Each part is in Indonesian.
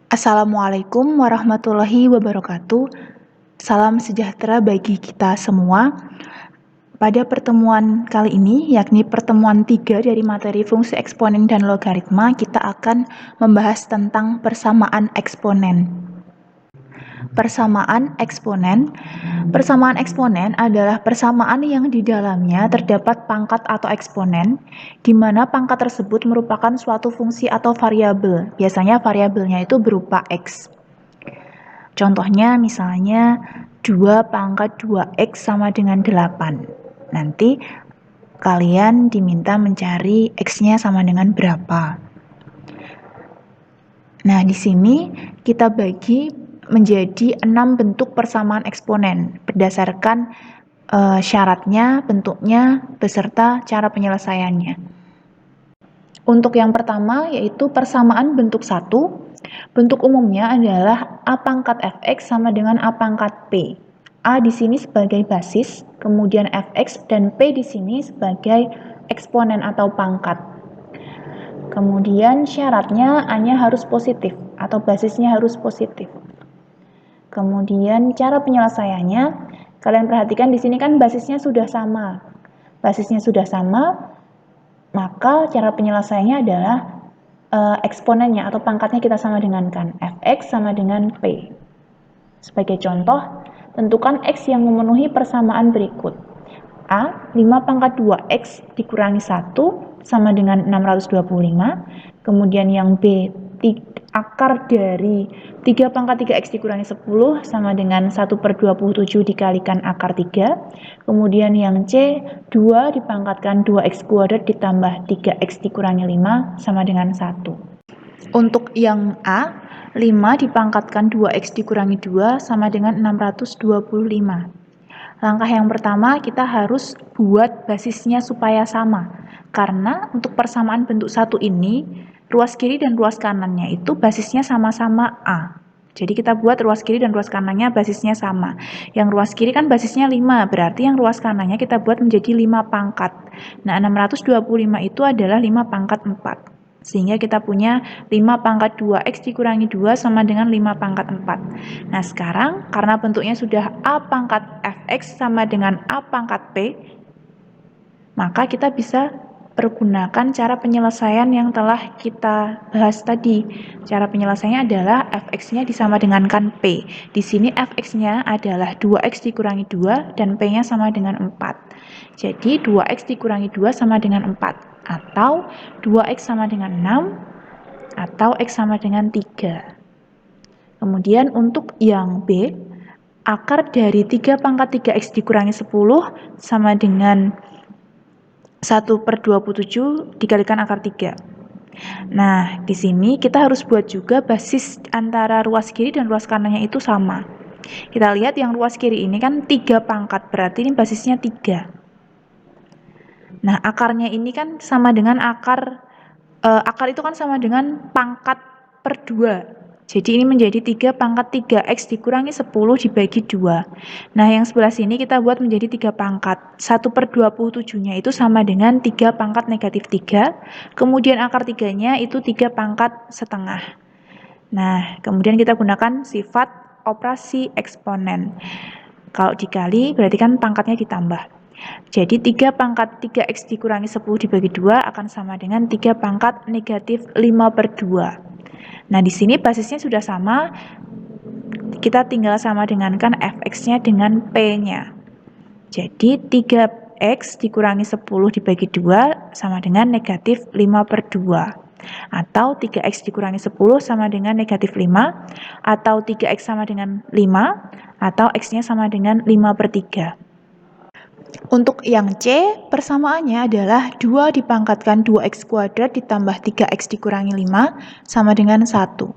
Assalamualaikum warahmatullahi wabarakatuh. Salam sejahtera bagi kita semua. Pada pertemuan kali ini, yakni pertemuan 3 dari materi fungsi eksponen dan logaritma, kita akan membahas tentang persamaan eksponen. Persamaan eksponen. Persamaan eksponen adalah persamaan yang di dalamnya terdapat pangkat atau eksponen, di mana pangkat tersebut merupakan suatu fungsi atau variabel. Biasanya variabelnya itu berupa X. Contohnya misalnya 2 pangkat 2X sama dengan 8. Nanti kalian diminta mencari X-nya sama dengan berapa. Nah, di sini kita bagi menjadi 6 bentuk persamaan eksponen berdasarkan syaratnya, bentuknya, beserta cara penyelesaiannya. Untuk yang pertama yaitu persamaan bentuk 1. Bentuk umumnya adalah A pangkat Fx sama dengan A pangkat P. A di sini sebagai basis, kemudian Fx dan P di sini sebagai eksponen atau pangkat. Kemudian syaratnya A-nya harus positif atau basisnya harus positif. Kemudian cara penyelesaiannya, kalian perhatikan di sini kan basisnya sudah sama. Basisnya sudah sama, maka cara penyelesaiannya adalah eksponennya atau pangkatnya kita sama dengankan. Fx sama dengan P. Sebagai contoh, tentukan X yang memenuhi persamaan berikut. A, 5 pangkat 2X dikurangi 1 sama dengan 625. Kemudian yang B, akar dari 3 pangkat 3X dikurangi 10 sama dengan 1/27 dikalikan akar 3. Kemudian yang C, 2 dipangkatkan 2X kuadrat ditambah 3X dikurangi 5 sama dengan 1. Untuk yang A, 5 dipangkatkan 2X dikurangi 2 sama dengan 625. Langkah yang pertama, kita harus buat basisnya supaya sama. Karena untuk persamaan bentuk 1 ini, ruas kiri dan ruas kanannya itu basisnya sama-sama A. Jadi kita buat ruas kiri dan ruas kanannya basisnya sama. Yang ruas kiri kan basisnya 5, berarti yang ruas kanannya kita buat menjadi 5 pangkat. Nah, 625 itu adalah 5 pangkat 4. Sehingga kita punya 5 pangkat 2X dikurangi 2 sama dengan 5 pangkat 4. Nah, sekarang karena bentuknya sudah A pangkat Fx sama dengan A pangkat P, maka kita bisa pergunakan cara penyelesaian yang telah kita bahas tadi. Cara penyelesaiannya adalah Fx-nya disama dengankan P. Di sini Fx-nya adalah 2X dikurangi 2 dan P-nya sama dengan 4. Jadi 2X dikurangi 2 sama dengan 4. Atau 2X sama dengan 6 atau X sama dengan 3. Kemudian untuk yang B, akar dari 3 pangkat 3X dikurangi 10 sama dengan 1/27 dikalikan akar 3. Nah, di sini kita harus buat juga basis antara ruas kiri dan ruas kanannya itu sama. Kita lihat yang ruas kiri ini kan 3 pangkat, berarti ini basisnya 3. Nah, akarnya ini kan sama dengan akar itu kan sama dengan pangkat per 2. Jadi ini menjadi 3 pangkat 3X dikurangi 10 dibagi 2. Nah, yang sebelah sini kita buat menjadi 3 pangkat. 1/27-nya itu sama dengan 3 pangkat negatif 3. Kemudian akar 3-nya itu 3 pangkat setengah. Nah, kemudian kita gunakan sifat operasi eksponen. Kalau dikali berarti kan pangkatnya ditambah. Jadi 3 pangkat 3X dikurangi 10 dibagi 2 akan sama dengan 3 pangkat negatif 5/2. Nah, di sini basisnya sudah sama, kita tinggal sama dengankan Fx-nya dengan P-nya. Jadi 3X dikurangi 10 dibagi 2 sama dengan negatif 5/2. Atau 3X dikurangi 10 sama dengan negatif 5. Atau 3X sama dengan 5. Atau X-nya sama dengan 5/3. Untuk yang C, persamaannya adalah 2 dipangkatkan 2X kuadrat ditambah 3X dikurangi 5 sama dengan 1.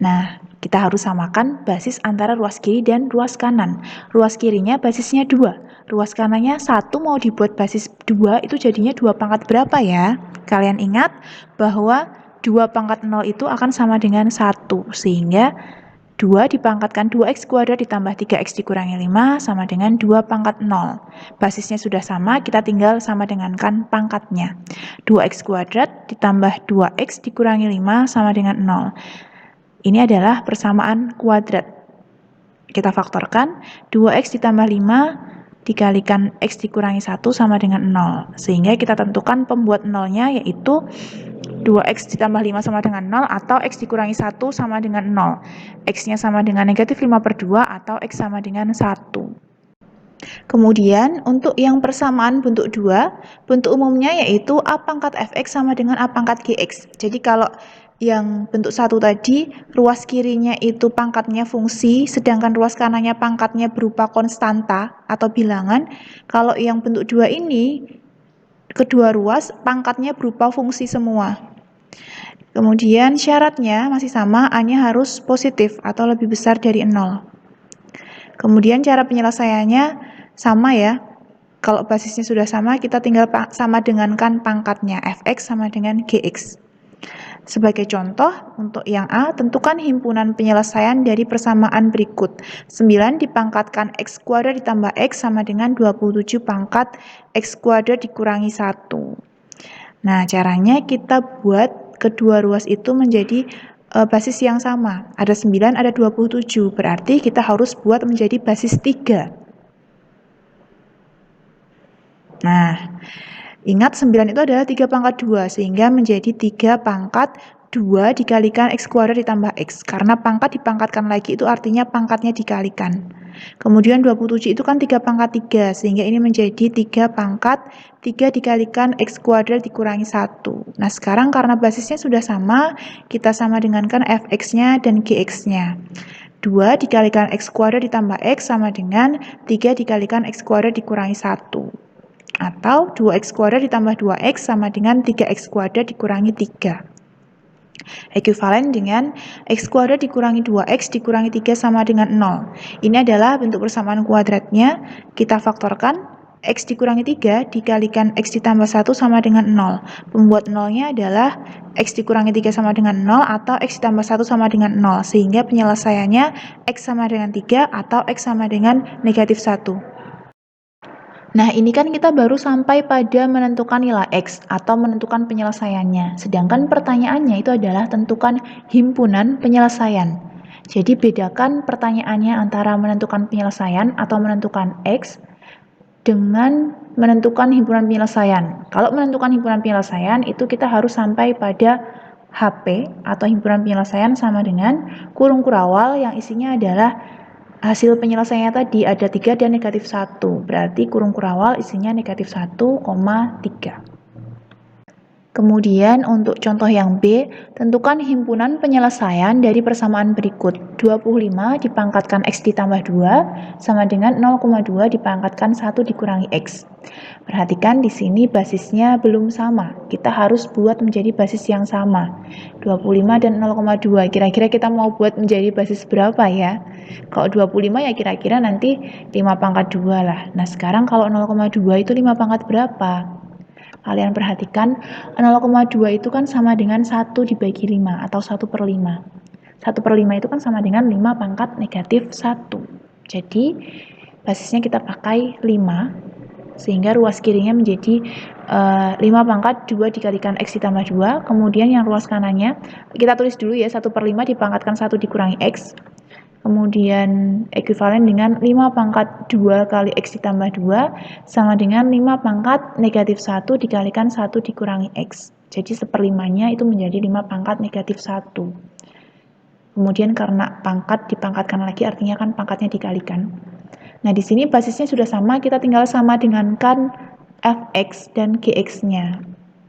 Nah, kita harus samakan basis antara ruas kiri dan ruas kanan. Ruas kirinya basisnya 2, ruas kanannya 1, mau dibuat basis 2 itu jadinya 2 pangkat berapa ya? Kalian ingat bahwa 2 pangkat 0 itu akan sama dengan 1, sehingga 2 dipangkatkan 2X kuadrat ditambah 3X dikurangi 5 sama dengan 2 pangkat 0. Basisnya sudah sama, kita tinggal sama dengankan pangkatnya. 2X kuadrat ditambah 2X dikurangi 5 sama dengan 0. Ini adalah persamaan kuadrat. Kita faktorkan, 2x ditambah 5 dikalikan x dikurangi 1 sama dengan 0. Sehingga kita tentukan pembuat nolnya yaitu 2x ditambah 5 sama dengan 0 atau x dikurangi 1 sama dengan 0. X-nya sama dengan negatif 5/2 atau x sama dengan 1. Kemudian untuk yang persamaan bentuk 2, bentuk umumnya yaitu a pangkat fx sama dengan a pangkat gx. Jadi kalau yang bentuk 1 tadi, ruas kirinya itu pangkatnya fungsi, sedangkan ruas kanannya pangkatnya berupa konstanta atau bilangan. Kalau yang bentuk 2 ini, kedua ruas pangkatnya berupa fungsi semua. Kemudian syaratnya masih sama, A-nya harus positif atau lebih besar dari 0. Kemudian cara penyelesaiannya sama ya. Kalau basisnya sudah sama, kita tinggal sama dengankan pangkatnya, fx sama dengan gx. Sebagai contoh, untuk yang A, tentukan himpunan penyelesaian dari persamaan berikut. 9 dipangkatkan x kuadrat ditambah x sama dengan 27 pangkat x kuadrat dikurangi 1. Nah, caranya kita buat kedua ruas itu menjadi basis yang sama. Ada 9, ada 27. Berarti kita harus buat menjadi basis 3. Nah, ingat 9 itu adalah 3 pangkat 2, sehingga menjadi 3 pangkat 2 dikalikan x kuadrat ditambah x. Karena pangkat dipangkatkan lagi itu artinya pangkatnya dikalikan. Kemudian 27 itu kan 3 pangkat 3, sehingga ini menjadi 3 pangkat 3 dikalikan x kuadrat dikurangi 1. Nah, sekarang karena basisnya sudah sama, kita sama dengankan fx-nya dan gx-nya. 2 dikalikan x kuadrat ditambah x sama dengan 3 dikalikan x kuadrat dikurangi 1. Atau 2x kuadrat ditambah 2x sama dengan 3x kuadrat dikurangi 3. Ekuivalen dengan x kuadrat dikurangi 2x dikurangi 3 sama dengan 0. Ini adalah bentuk persamaan kuadratnya. Kita faktorkan, x dikurangi 3 dikalikan x ditambah 1 sama dengan 0. Pembuat nolnya adalah x dikurangi 3 sama dengan 0 atau x ditambah 1 sama dengan 0. Sehingga penyelesaiannya x sama dengan 3 atau x sama dengan negatif 1. Nah, ini kan kita baru sampai pada menentukan nilai X atau menentukan penyelesaiannya. Sedangkan pertanyaannya itu adalah tentukan himpunan penyelesaian. Jadi bedakan pertanyaannya antara menentukan penyelesaian atau menentukan X dengan menentukan himpunan penyelesaian. Kalau menentukan himpunan penyelesaian itu kita harus sampai pada HP atau himpunan penyelesaian sama dengan kurung kurawal yang isinya adalah hasil penyelesaiannya tadi ada 3 dan negatif 1. Berarti kurung kurawal isinya negatif 1,3. Kemudian untuk contoh yang B, tentukan himpunan penyelesaian dari persamaan berikut. 25 dipangkatkan X ditambah 2 sama dengan 0,2 dipangkatkan 1 dikurangi X. Perhatikan di sini basisnya belum sama. Kita harus buat menjadi basis yang sama. 25 dan 0,2. Kira-kira kita mau buat menjadi basis berapa ya? Kalau 25 ya kira-kira nanti 5 pangkat 2 lah. Nah, sekarang kalau 0,2 itu 5 pangkat berapa? Kalian perhatikan 0,2 itu kan sama dengan 1 dibagi 5 atau 1/5. 1/5 itu kan sama dengan 5 pangkat negatif 1. Jadi basisnya kita pakai 5 sehingga ruas kirinya menjadi 5 pangkat 2 dikalikan X ditambah 2. Kemudian yang ruas kanannya kita tulis dulu ya, 1/5 dipangkatkan 1 dikurangi X. Kemudian ekuivalen dengan 5 pangkat 2 kali X ditambah 2 sama dengan 5 pangkat negatif 1 dikalikan 1 dikurangi X. Jadi 1/5-nya itu menjadi 5 pangkat negatif 1. Kemudian karena pangkat dipangkatkan lagi artinya kan pangkatnya dikalikan. Nah, di sini basisnya sudah sama, kita tinggal sama dengankan fx dan gx-nya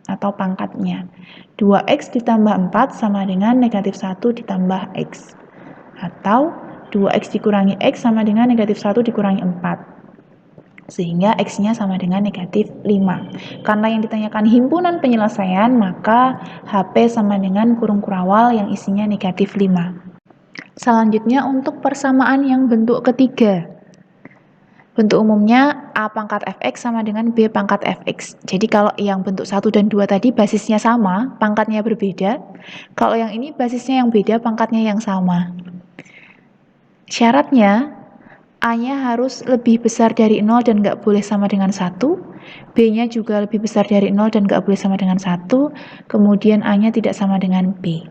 atau pangkatnya. 2x ditambah 4 sama dengan negatif 1 ditambah x. Atau 2x dikurangi x sama dengan negatif 1 dikurangi 4. Sehingga x-nya sama dengan negatif 5. Karena yang ditanyakan himpunan penyelesaian, maka HP sama dengan kurung kurawal yang isinya negatif 5. Selanjutnya untuk persamaan yang bentuk ketiga. Bentuk umumnya A pangkat fx sama dengan B pangkat fx. Jadi kalau yang bentuk 1 dan 2 tadi basisnya sama, pangkatnya berbeda. Kalau yang ini basisnya yang beda, pangkatnya yang sama. Syaratnya, A-nya harus lebih besar dari 0 dan nggak boleh sama dengan 1. B-nya juga lebih besar dari 0 dan nggak boleh sama dengan 1. Kemudian A-nya tidak sama dengan B.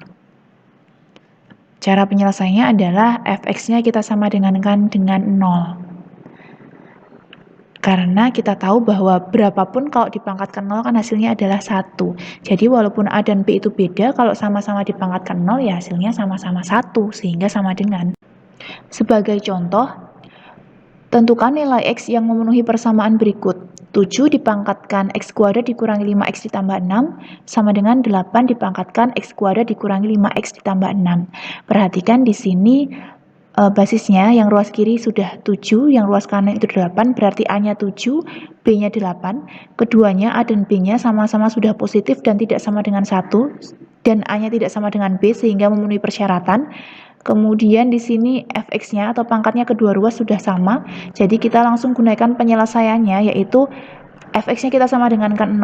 Cara penyelesaiannya adalah fx-nya kita sama dengankan dengan 0. Karena kita tahu bahwa berapapun kalau dipangkatkan 0 kan hasilnya adalah 1. Jadi walaupun A dan B itu beda, kalau sama-sama dipangkatkan 0 ya hasilnya sama-sama 1, sehingga sama dengan. Sebagai contoh, tentukan nilai X yang memenuhi persamaan berikut. 7 dipangkatkan X kuadrat dikurangi 5X ditambah 6 sama dengan 8 dipangkatkan X kuadrat dikurangi 5X ditambah 6. Perhatikan di sini basisnya yang ruas kiri sudah 7, yang ruas kanan itu 8, berarti A-nya 7, B-nya 8. Keduanya A dan B-nya sama-sama sudah positif dan tidak sama dengan 1, dan A-nya tidak sama dengan B sehingga memenuhi persyaratan. Kemudian di sini fx-nya atau pangkatnya kedua ruas sudah sama, jadi kita langsung gunakan penyelesaiannya, yaitu fx-nya kita sama dengan 0.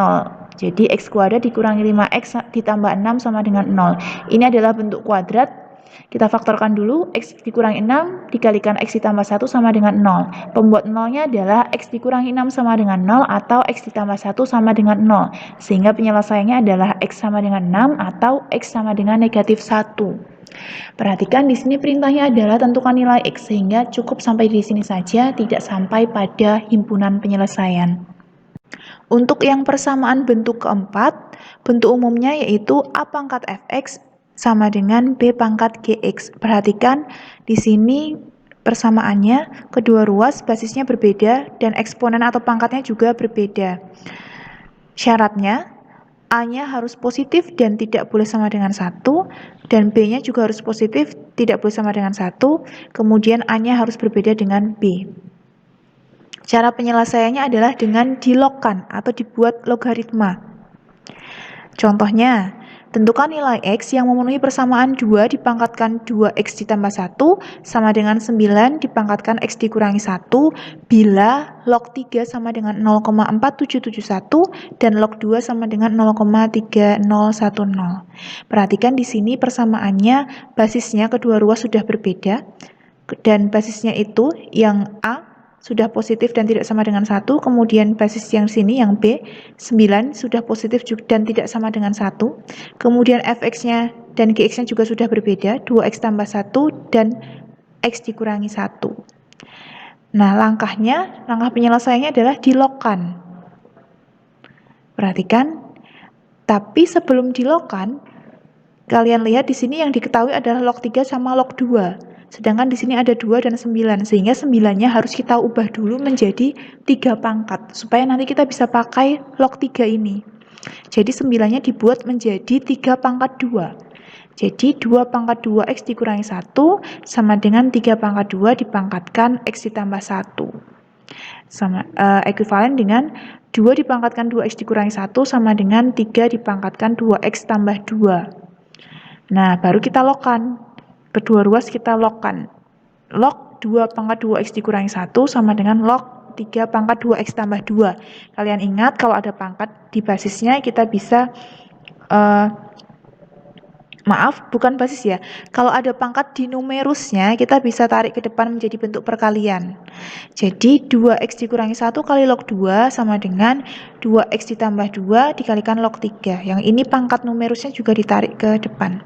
Jadi x kuadrat dikurangi 5x ditambah 6 sama dengan 0. Ini adalah bentuk kuadrat. Kita faktorkan dulu, x dikurangi 6 dikalikan x ditambah 1 sama dengan 0. Pembuat 0-nya adalah x dikurangi 6 sama dengan 0 atau x ditambah 1 sama dengan 0. Sehingga penyelesaiannya adalah x sama dengan 6 atau x sama dengan negatif 1. Perhatikan di sini perintahnya adalah tentukan nilai X, sehingga cukup sampai di sini saja, tidak sampai pada himpunan penyelesaian. Untuk yang persamaan bentuk keempat, bentuk umumnya yaitu A pangkat Fx sama dengan B pangkat Gx. Perhatikan di sini persamaannya, kedua ruas basisnya berbeda dan eksponen atau pangkatnya juga berbeda. Syaratnya, A-nya harus positif dan tidak boleh sama dengan 1, dan B-nya juga harus positif, tidak boleh sama dengan 1, kemudian A-nya harus berbeda dengan B. Cara penyelesaiannya adalah dengan dilogkan atau dibuat logaritma. Contohnya, tentukan nilai X yang memenuhi persamaan 2 dipangkatkan 2X ditambah 1 sama dengan 9 dipangkatkan X dikurangi 1 bila log 3 sama dengan 0,4771 dan log 2 sama dengan 0,3010. Perhatikan di sini persamaannya basisnya kedua ruas sudah berbeda dan basisnya itu yang A sudah positif dan tidak sama dengan 1, kemudian basis yang sini yang B 9 sudah positif dan tidak sama dengan 1, kemudian fx-nya dan gx-nya juga sudah berbeda, 2x tambah 1 dan x dikurangi 1. Nah, langkah penyelesaiannya adalah dilogkan. Perhatikan, tapi sebelum dilogkan, kalian lihat di sini yang diketahui adalah log 3 sama log 2. Sedangkan di sini ada 2 dan 9, sehingga 9-nya harus kita ubah dulu menjadi 3 pangkat, supaya nanti kita bisa pakai log 3 ini. Jadi 9-nya dibuat menjadi 3 pangkat 2. Jadi 2 pangkat 2x dikurangi 1 sama dengan 3 pangkat 2 dipangkatkan x ditambah 1. Sama, ekuivalen dengan 2 dipangkatkan 2x dikurangi 1 sama dengan 3 dipangkatkan 2x tambah 2. Nah, baru kita logkan. Kedua ruas kita logkan. Log 2 pangkat 2x dikurangi 1 sama dengan log 3 pangkat 2x tambah 2. Kalian ingat kalau ada pangkat di basisnya kita bisa, bukan basis ya. Kalau ada pangkat di numerusnya kita bisa tarik ke depan menjadi bentuk perkalian. Jadi 2x dikurangi 1 kali log 2 sama dengan 2x ditambah 2 dikalikan log 3. Yang ini pangkat numerusnya juga ditarik ke depan.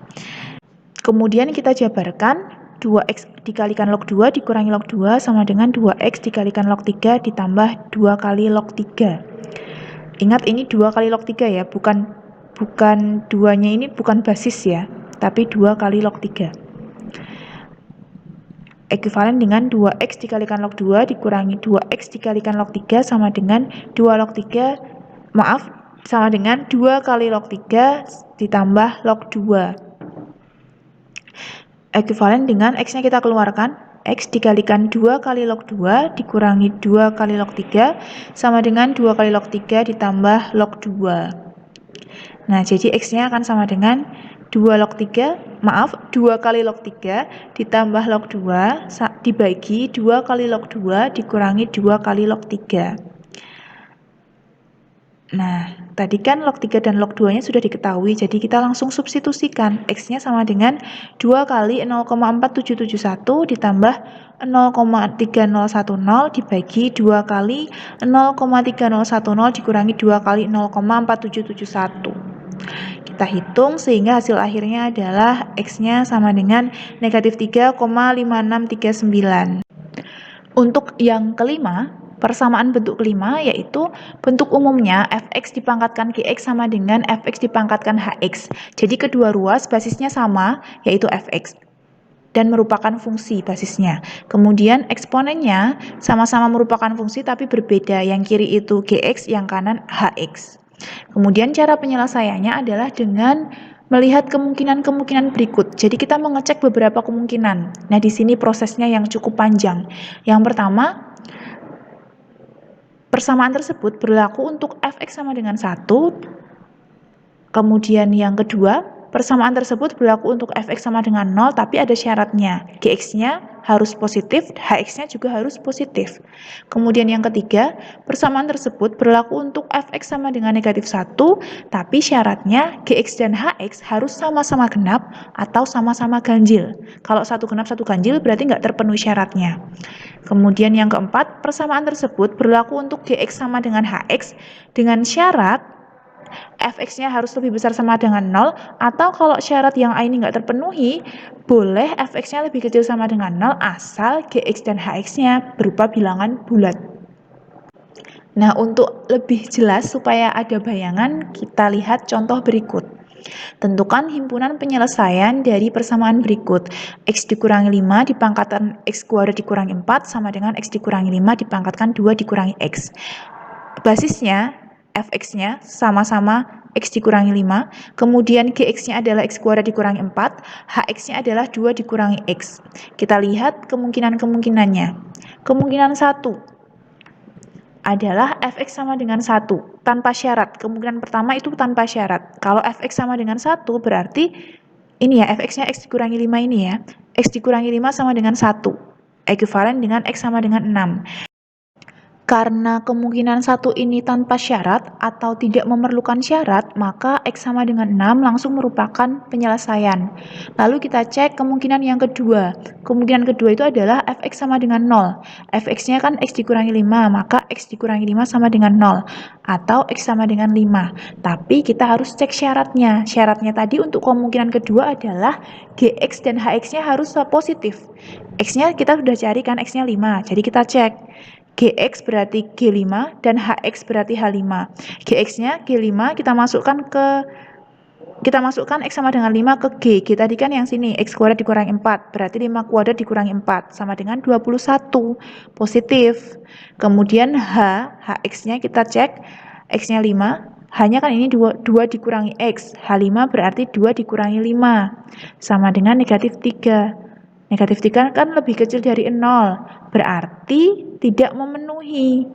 Kemudian kita jabarkan 2x dikalikan log 2 dikurangi log 2 sama dengan 2x dikalikan log 3 ditambah 2 kali log 3. Ingat ini 2 kali log 3 ya, bukan 2-nya ini bukan basis ya, tapi 2 kali log 3. Ekuivalen dengan 2x dikalikan log 2 dikurangi 2x dikalikan log 3 sama dengan 2 log 3, sama dengan 2 kali log 3 ditambah log 2. Ekuivalen dengan x-nya kita keluarkan, x dikalikan 2 kali log 2 dikurangi 2 kali log 3 sama dengan 2 kali log 3 ditambah log 2. Nah, jadi x-nya akan sama dengan 2 kali log 3 ditambah log 2 dibagi 2 kali log 2 dikurangi 2 kali log 3. Nah, tadi kan log 3 dan log 2-nya sudah diketahui, jadi kita langsung substitusikan. X-nya sama dengan 2 kali 0,4771 ditambah 0,3010 dibagi 2 kali 0,3010 dikurangi 2 kali 0,4771. Kita hitung sehingga hasil akhirnya adalah X-nya sama dengan negatif 3,5639. Untuk yang kelima, persamaan bentuk kelima yaitu bentuk umumnya fx dipangkatkan gx sama dengan fx dipangkatkan hx. Jadi kedua ruas basisnya sama yaitu fx dan merupakan fungsi basisnya. Kemudian eksponennya sama-sama merupakan fungsi tapi berbeda. Yang kiri itu gx, yang kanan hx. Kemudian cara penyelesaiannya adalah dengan melihat kemungkinan-kemungkinan berikut. Jadi kita mengecek beberapa kemungkinan. Nah, di sini prosesnya yang cukup panjang. Yang pertama, persamaan tersebut berlaku untuk fx sama dengan 1. Kemudian yang kedua, persamaan tersebut berlaku untuk fx sama dengan 0, tapi ada syaratnya. Gx-nya harus positif, hx-nya juga harus positif. Kemudian yang ketiga, persamaan tersebut berlaku untuk fx sama dengan negatif 1, tapi syaratnya gx dan hx harus sama-sama genap atau sama-sama ganjil. Kalau satu genap, satu ganjil berarti nggak terpenuhi syaratnya. Kemudian yang keempat, persamaan tersebut berlaku untuk gx sama dengan hx dengan syarat fx-nya harus lebih besar sama dengan 0, atau kalau syarat yang A ini nggak terpenuhi, boleh fx-nya lebih kecil sama dengan 0 asal gx dan hx-nya berupa bilangan bulat. Nah, untuk lebih jelas supaya ada bayangan, kita lihat contoh berikut. Tentukan himpunan penyelesaian dari persamaan berikut. X dikurangi 5 dipangkatkan X kuadrat dikurangi 4 sama dengan X dikurangi 5 dipangkatkan 2 dikurangi X. Basisnya, fx-nya sama-sama X dikurangi 5, kemudian gx-nya adalah X kuadrat dikurangi 4, hx-nya adalah 2 dikurangi X. Kita lihat kemungkinan-kemungkinannya. Kemungkinan 1 adalah fx sama dengan 1 tanpa syarat. Kemungkinan pertama itu tanpa syarat. Kalau fx sama dengan 1 berarti ini ya, fx-nya X dikurangi 5 ini ya. X dikurangi 5 sama dengan 1. Ekuivalen dengan X sama dengan 6. Karena kemungkinan 1 ini tanpa syarat atau tidak memerlukan syarat, maka X sama dengan 6 langsung merupakan penyelesaian. Lalu kita cek kemungkinan yang kedua. Kemungkinan kedua itu adalah fx sama dengan 0. Fx-nya kan X dikurangi 5, maka X dikurangi 5 sama dengan 0. Atau X sama dengan 5. Tapi kita harus cek syaratnya. Syaratnya tadi untuk kemungkinan kedua adalah Gx dan Hx-nya harus positif. X-nya kita sudah cari kan, X-nya 5. Jadi kita cek. Gx berarti G5 dan Hx berarti H5. Gx-nya G5 kita masukkan X sama dengan 5 ke G. G tadi kan yang sini X kuadrat dikurangi 4. Berarti 5 kuadrat dikurangi 4 sama dengan 21. Positif. Kemudian Hx-nya kita cek. X-nya 5. H-nya kan ini 2 dikurangi X. H5 berarti 2 dikurangi 5. Sama dengan negatif 3. Negatif 3 kan lebih kecil dari 0, berarti tidak memenuhi.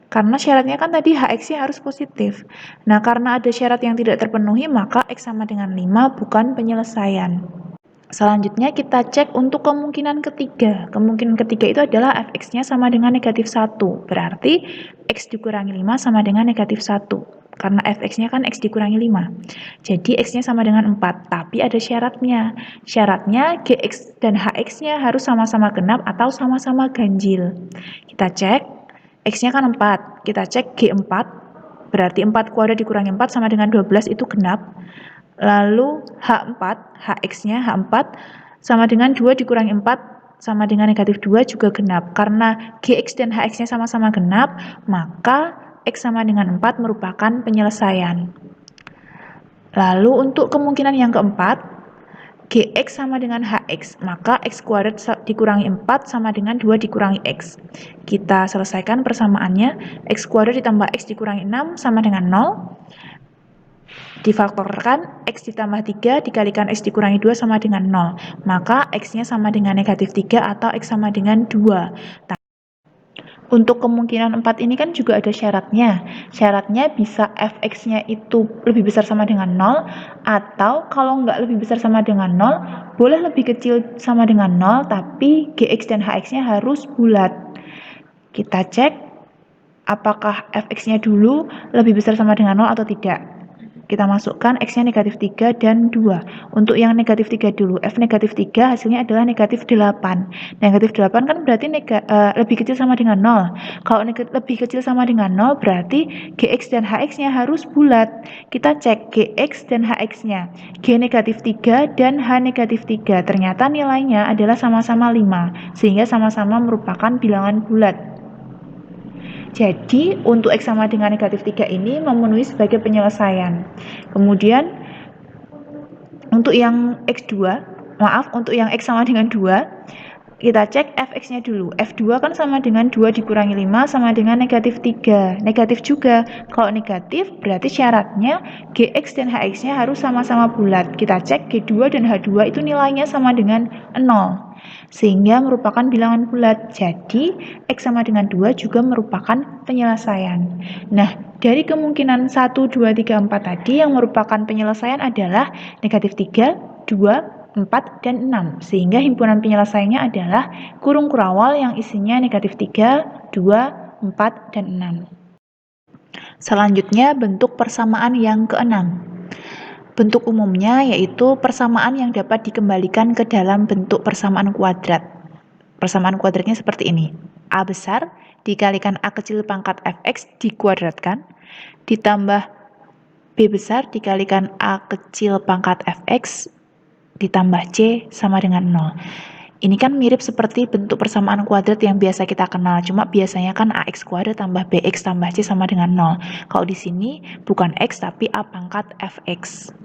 Karena syaratnya kan tadi Hx-nya harus positif. Nah, karena ada syarat yang tidak terpenuhi, maka X sama dengan 5 bukan penyelesaian. Selanjutnya kita cek untuk kemungkinan ketiga. Kemungkinan ketiga itu adalah fx-nya sama dengan negatif 1. Berarti X dikurangi 5 sama dengan negatif 1. Karena fx-nya kan X dikurangi 5. Jadi X-nya sama dengan 4. Tapi ada syaratnya. Syaratnya Gx dan Hx-nya harus sama-sama genap atau sama-sama ganjil. Kita cek. X-nya kan 4. Kita cek G4. Berarti 4 kuadrat dikurangi 4 sama dengan 12 itu genap. Lalu H4, Hx-nya H4 sama dengan 2 dikurangi 4 sama dengan negatif 2 juga genap. Karena Gx dan Hx-nya sama-sama genap, maka X sama dengan 4 merupakan penyelesaian. Lalu untuk kemungkinan yang keempat, Gx sama dengan Hx, maka X kuadrat dikurangi 4 sama dengan 2 dikurangi X. Kita selesaikan persamaannya, X kuadrat ditambah X dikurangi 6 sama dengan 0. Difaktorkan, X ditambah 3 dikalikan X dikurangi 2 sama dengan 0. Maka X-nya sama dengan negatif 3 atau X sama dengan 2. Untuk kemungkinan 4 ini kan juga ada syaratnya. Syaratnya bisa fx-nya itu lebih besar sama dengan 0, atau kalau nggak lebih besar sama dengan 0, boleh lebih kecil sama dengan 0, tapi gx dan hx-nya harus bulat. Kita cek apakah fx-nya dulu lebih besar sama dengan 0 atau tidak. Kita masukkan X-nya negatif 3 dan 2. Untuk yang negatif 3 dulu, F negatif 3 hasilnya adalah negatif 8. Negatif 8 kan berarti lebih kecil sama dengan 0. Kalau lebih kecil sama dengan 0, berarti GX dan HX-nya harus bulat. Kita cek GX dan HX-nya. G negatif 3 dan H negatif 3. Ternyata nilainya adalah sama-sama 5, sehingga sama-sama merupakan bilangan bulat. Jadi, untuk X sama dengan negatif 3 ini memenuhi sebagai penyelesaian. Kemudian, untuk yang untuk yang X sama dengan 2, kita cek Fx-nya dulu. F2 kan sama dengan 2 dikurangi 5 sama dengan negatif 3. Negatif juga. Kalau negatif, berarti syaratnya Gx dan Hx-nya harus sama-sama bulat. Kita cek G2 dan H2 itu nilainya sama dengan 0. Sehingga merupakan bilangan bulat. Jadi, X sama dengan 2 juga merupakan penyelesaian. Nah, dari kemungkinan 1, 2, 3, 4 tadi yang merupakan penyelesaian adalah negatif 3, 2, 4, dan 6. Sehingga himpunan penyelesaiannya adalah kurung kurawal yang isinya negatif 3, 2, 4, dan 6. Selanjutnya, bentuk persamaan yang keenam. Bentuk umumnya yaitu persamaan yang dapat dikembalikan ke dalam bentuk persamaan kuadrat. Persamaan kuadratnya seperti ini. A besar dikalikan A kecil pangkat Fx dikuadratkan, ditambah B besar dikalikan A kecil pangkat Fx, ditambah C sama dengan 0. Ini kan mirip seperti bentuk persamaan kuadrat yang biasa kita kenal, cuma biasanya kan AX kuadrat tambah BX tambah C sama dengan 0. Kalau di sini bukan X tapi A pangkat Fx.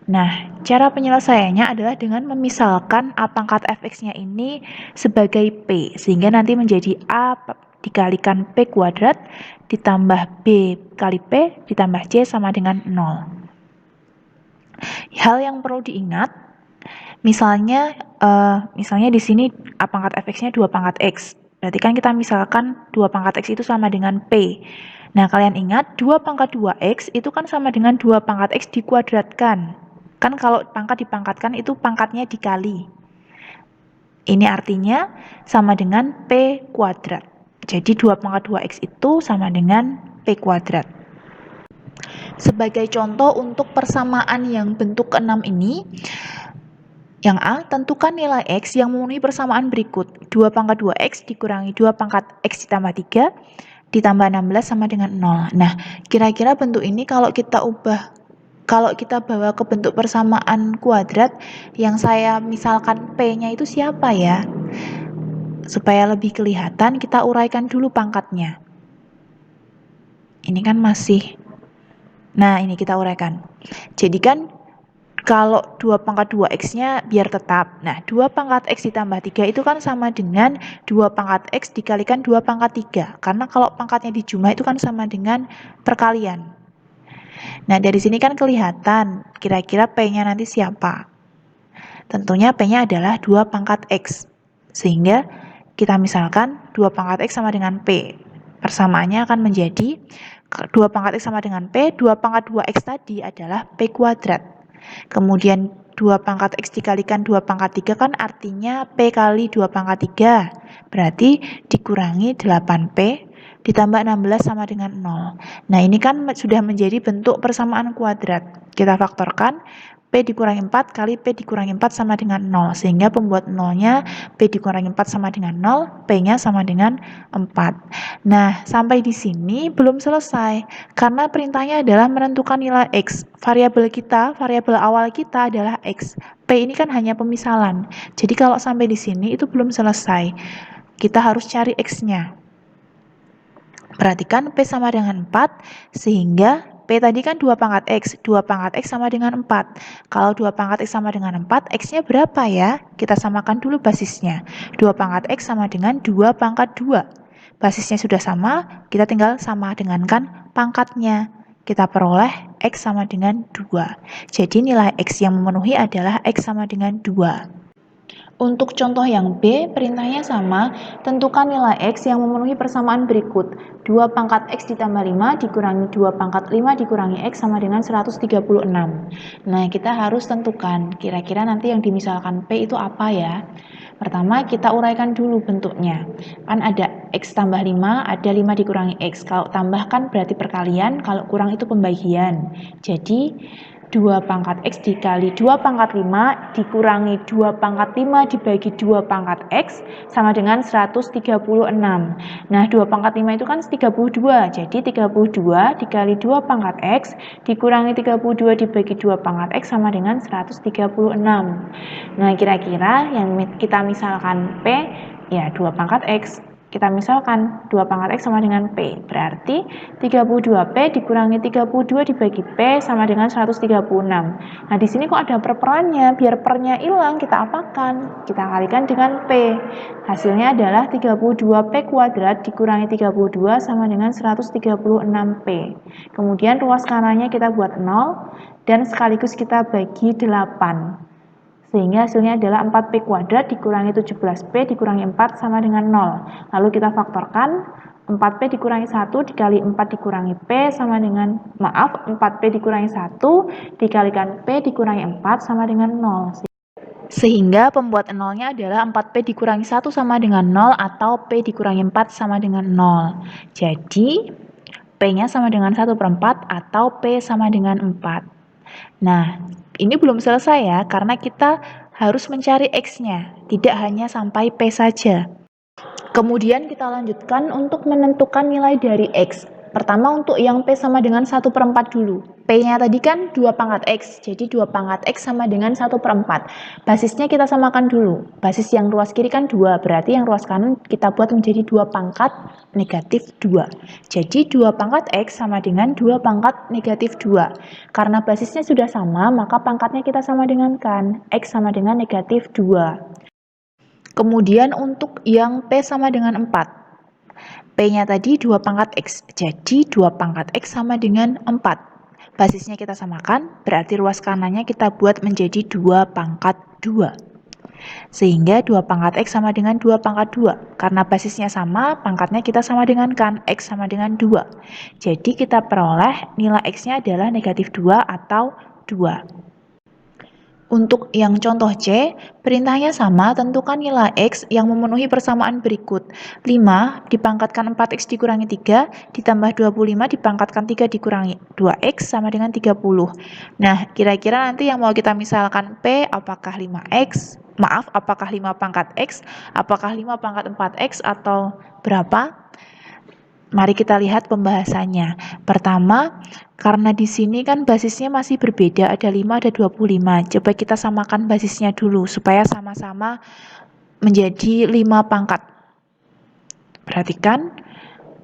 Nah, cara penyelesaiannya adalah dengan memisalkan A pangkat Fx-nya ini sebagai P, sehingga nanti menjadi A dikalikan P kuadrat ditambah B kali P ditambah C sama dengan 0. Hal yang perlu diingat, misalnya di sini A pangkat Fx-nya 2 pangkat X. Berarti kan kita misalkan 2 pangkat X itu sama dengan P. Nah, kalian ingat 2 pangkat 2X itu kan sama dengan 2 pangkat X dikuadratkan. Kan kalau pangkat dipangkatkan itu pangkatnya dikali. Ini artinya sama dengan P kuadrat. Jadi 2 pangkat 2X itu sama dengan P kuadrat. Sebagai contoh untuk persamaan yang bentuk ke-6 ini, yang A, tentukan nilai X yang memenuhi persamaan berikut. 2 pangkat 2X dikurangi 2 pangkat X ditambah 3, ditambah 16 sama dengan 0. Nah, kira-kira bentuk ini kalau kita bawa ke bentuk persamaan kuadrat, yang saya misalkan P-nya itu siapa ya? Supaya lebih kelihatan, kita uraikan dulu pangkatnya. Ini kan masih... Nah, ini kita uraikan. Jadi kan, kalau 2 pangkat 2X-nya biar tetap. Nah, 2 pangkat X ditambah 3 itu kan sama dengan 2 pangkat X dikalikan 2 pangkat 3. Karena kalau pangkatnya dijumlah itu kan sama dengan perkalian. Nah, dari sini kan kelihatan kira-kira P-nya nanti siapa. Tentunya P-nya adalah 2 pangkat X. Sehingga kita misalkan 2 pangkat X sama dengan P. Persamaannya akan menjadi 2 pangkat X sama dengan P, 2 pangkat 2X tadi adalah P kuadrat. Kemudian 2 pangkat X dikalikan 2 pangkat 3 kan artinya P kali 2 pangkat 3. Berarti dikurangi 8P ditambah 16 sama dengan 0. Nah, ini kan sudah menjadi bentuk persamaan kuadrat. Kita faktorkan, P dikurangi 4 kali P dikurangi 4 sama dengan 0. Sehingga pembuat 0-nya P dikurangi 4 sama dengan 0, P-nya sama dengan 4. Nah, sampai di sini belum selesai. Karena perintahnya adalah menentukan nilai X. Variabel awal kita adalah X. P ini kan hanya pemisalan. Jadi kalau sampai di sini itu belum selesai. Kita harus cari X-nya. Perhatikan P sama dengan 4, sehingga P tadi kan 2 pangkat X. 2 pangkat X sama dengan 4. Kalau 2 pangkat X sama dengan 4, X-nya berapa ya? Kita samakan dulu basisnya. 2 pangkat X sama dengan 2 pangkat 2. Basisnya sudah sama, kita tinggal sama dengankan pangkatnya. Kita peroleh X sama dengan 2. Jadi nilai X yang memenuhi adalah X sama dengan 2. Untuk contoh yang B, perintahnya sama, tentukan nilai X yang memenuhi persamaan berikut. 2 pangkat X ditambah 5 dikurangi 2 pangkat 5 dikurangi X sama dengan 136. Nah, kita harus tentukan, kira-kira nanti yang dimisalkan P itu apa ya? Pertama, kita uraikan dulu bentuknya. Kan ada X tambah 5, ada 5 dikurangi X. Kalau tambah kan berarti perkalian, kalau kurang itu pembagian. Jadi, 2 pangkat X dikali 2 pangkat 5 dikurangi 2 pangkat 5 dibagi 2 pangkat X sama dengan 136. Nah, 2 pangkat 5 itu kan 32. Jadi, 32 dikali 2 pangkat X dikurangi 32 dibagi 2 pangkat X sama dengan 136. Nah, kira-kira yang kita misalkan P, ya 2 pangkat X. Kita misalkan 2 pangkat X sama dengan P. Berarti 32P dikurangi 32 dibagi P sama dengan 136. Nah, di sini kok ada perperannya? Biar pernya hilang, kita apakan? Kita kalikan dengan P. Hasilnya adalah 32P kuadrat dikurangi 32 sama dengan 136P. Kemudian ruas kanannya kita buat 0 dan sekaligus kita bagi 8. Sehingga hasilnya adalah 4P kuadrat dikurangi 17P dikurangi 4 sama dengan 0. Lalu kita faktorkan, 4P dikurangi 1 dikali 4 dikurangi P sama dengan, 4P dikurangi 1 dikalikan P dikurangi 4 sama dengan 0. Sehingga pembuat nolnya adalah 4P dikurangi 1 sama dengan 0 atau P dikurangi 4 sama dengan 0. Jadi, P-nya sama dengan 1/4 atau P sama dengan 4. Nah, ini belum selesai ya, karena kita harus mencari X-nya, tidak hanya sampai P saja. Kemudian kita lanjutkan untuk menentukan nilai dari X. Pertama untuk yang P sama dengan 1/4 dulu. P-nya tadi kan 2 pangkat X, jadi 2 pangkat X sama dengan 1/4. Basisnya kita samakan dulu. Basis yang ruas kiri kan 2, berarti yang ruas kanan kita buat menjadi 2 pangkat negatif 2. Jadi 2 pangkat X sama dengan 2 pangkat negatif 2. Karena basisnya sudah sama, maka pangkatnya kita sama dengan kan. X sama dengan negatif 2. Kemudian untuk yang P sama dengan 4. P-nya tadi 2 pangkat X, jadi 2 pangkat X sama dengan 4. Basisnya kita samakan, berarti ruas kanannya kita buat menjadi 2 pangkat 2. Sehingga 2 pangkat X sama dengan 2 pangkat 2. Karena basisnya sama, pangkatnya kita sama dengan kan, X sama dengan 2. Jadi kita peroleh nilai X-nya adalah negatif 2 atau 2. Untuk yang contoh C, perintahnya sama, tentukan nilai X yang memenuhi persamaan berikut. 5 dipangkatkan 4X dikurangi 3, ditambah 25 dipangkatkan 3 dikurangi 2X sama dengan 30. Nah, kira-kira nanti yang mau kita misalkan P, apakah 5X? Apakah 5 pangkat X? Apakah 5 pangkat 4X atau berapa? Mari kita lihat pembahasannya. Pertama, karena di sini kan basisnya masih berbeda, ada 5, ada 25. Coba kita samakan basisnya dulu, supaya sama-sama menjadi 5 pangkat. Perhatikan,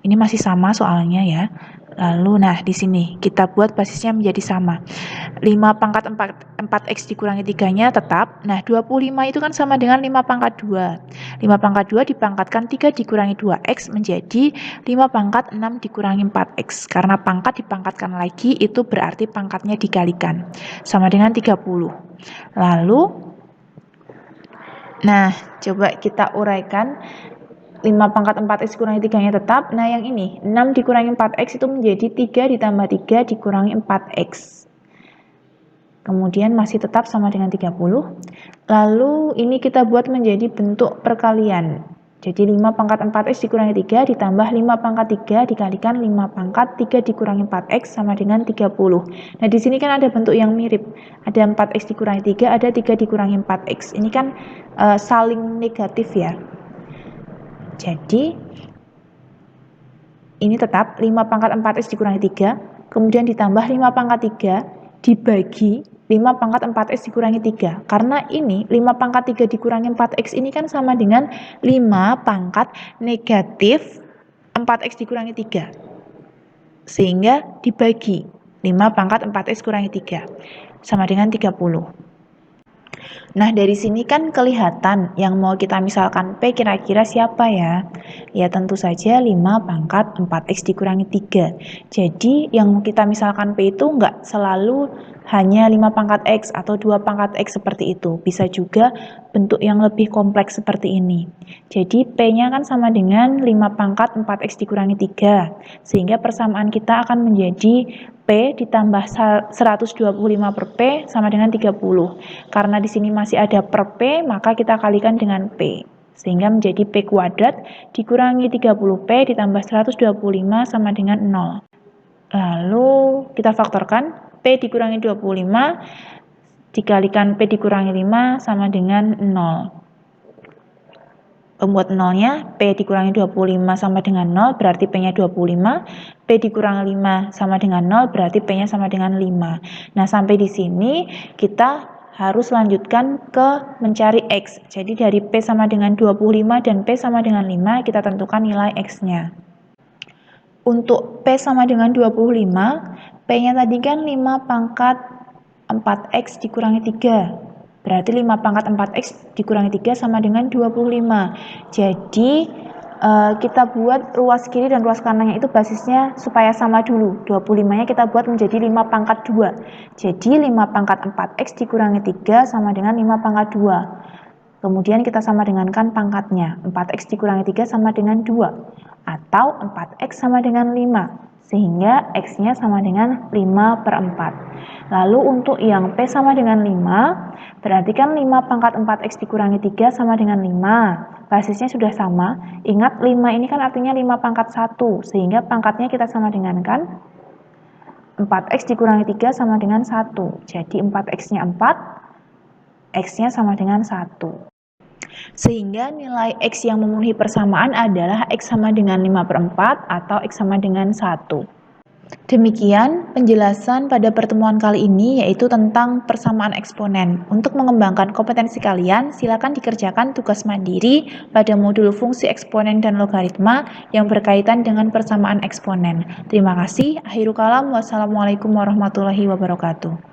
ini masih sama soalnya ya. Lalu, nah di sini kita buat basisnya menjadi sama. 5 pangkat 4X dikurangi 3-nya tetap. Nah, 25 itu kan sama dengan 5 pangkat 2. 5 pangkat 2 dipangkatkan 3 dikurangi 2X menjadi 5 pangkat 6 dikurangi 4X. Karena pangkat dipangkatkan lagi, itu berarti pangkatnya dikalikan. Sama dengan 30. Lalu, nah coba kita uraikan. 5 pangkat 4X dikurangi 3-nya tetap. Nah, yang ini, 6 dikurangi 4X itu menjadi 3 ditambah 3 dikurangi 4X. Kemudian masih tetap sama dengan 30. Lalu, ini kita buat menjadi bentuk perkalian. Jadi, 5 pangkat 4X dikurangi 3 ditambah 5 pangkat 3 dikalikan 5 pangkat 3 dikurangi 4X sama dengan 30. Nah, di sini kan ada bentuk yang mirip. Ada 4X dikurangi 3, ada 3 dikurangi 4X. Ini kan saling negatif ya. Jadi, ini tetap 5 pangkat 4X dikurangi 3, kemudian ditambah 5 pangkat 3 dibagi 5 pangkat 4X dikurangi 3. Karena ini 5 pangkat 3 dikurangi 4X ini kan sama dengan 5 pangkat negatif 4X dikurangi 3. Sehingga dibagi 5 pangkat 4X kurangi 3. Sama dengan 30. Nah, dari sini kan kelihatan yang mau kita misalkan P kira-kira siapa ya? Ya, tentu saja 5 pangkat 4X dikurangi 3. Jadi, yang mau kita misalkan P itu enggak selalu hanya 5 pangkat X atau 2 pangkat X seperti itu. Bisa juga bentuk yang lebih kompleks seperti ini. Jadi P-nya kan sama dengan 5 pangkat 4X dikurangi 3, sehingga persamaan kita akan menjadi P ditambah 125 per P sama dengan 30. Karena di sini masih ada per P, maka kita kalikan dengan P. Sehingga menjadi P kuadrat dikurangi 30P ditambah 125 sama dengan 0. Lalu kita faktorkan, P dikurangi 25 dikalikan P dikurangi 5 sama dengan 0. Buat nolnya, P dikurangi 25 sama dengan 0, berarti P-nya 25. P dikurangi 5 sama dengan 0, berarti P-nya sama dengan 5. Nah, sampai di sini kita harus lanjutkan ke mencari X. Jadi dari P sama dengan 25 dan P sama dengan 5, kita tentukan nilai X-nya. Untuk P sama dengan 25, P-nya tadi kan 5 pangkat 4X dikurangi 3. Berarti 5 pangkat 4X dikurangi 3 sama dengan 25. Jadi kita buat ruas kiri dan ruas kanannya itu basisnya supaya sama dulu. 25-nya kita buat menjadi 5 pangkat 2. Jadi 5 pangkat 4X dikurangi 3 sama dengan 5 pangkat 2. Kemudian kita sama dengankan pangkatnya. 4X dikurangi 3 sama dengan 2. Atau 4X sama dengan 5. Sehingga X-nya sama dengan 5 per 4. Lalu untuk yang P sama dengan 5, berarti kan 5 pangkat 4X dikurangi 3 sama dengan 5. Basisnya sudah sama. Ingat 5 ini kan artinya 5 pangkat 1, sehingga pangkatnya kita sama dengankan 4X dikurangi 3 sama dengan 1. Jadi 4X-nya 4, X-nya sama dengan 1. Sehingga nilai X yang memenuhi persamaan adalah X sama dengan 5 per 4 atau X sama dengan 1. Demikian penjelasan pada pertemuan kali ini, yaitu tentang persamaan eksponen. Untuk mengembangkan kompetensi kalian, silakan dikerjakan tugas mandiri pada modul fungsi eksponen dan logaritma yang berkaitan dengan persamaan eksponen. Terima kasih. Akhirul kalam. Wassalamualaikum warahmatullahi wabarakatuh.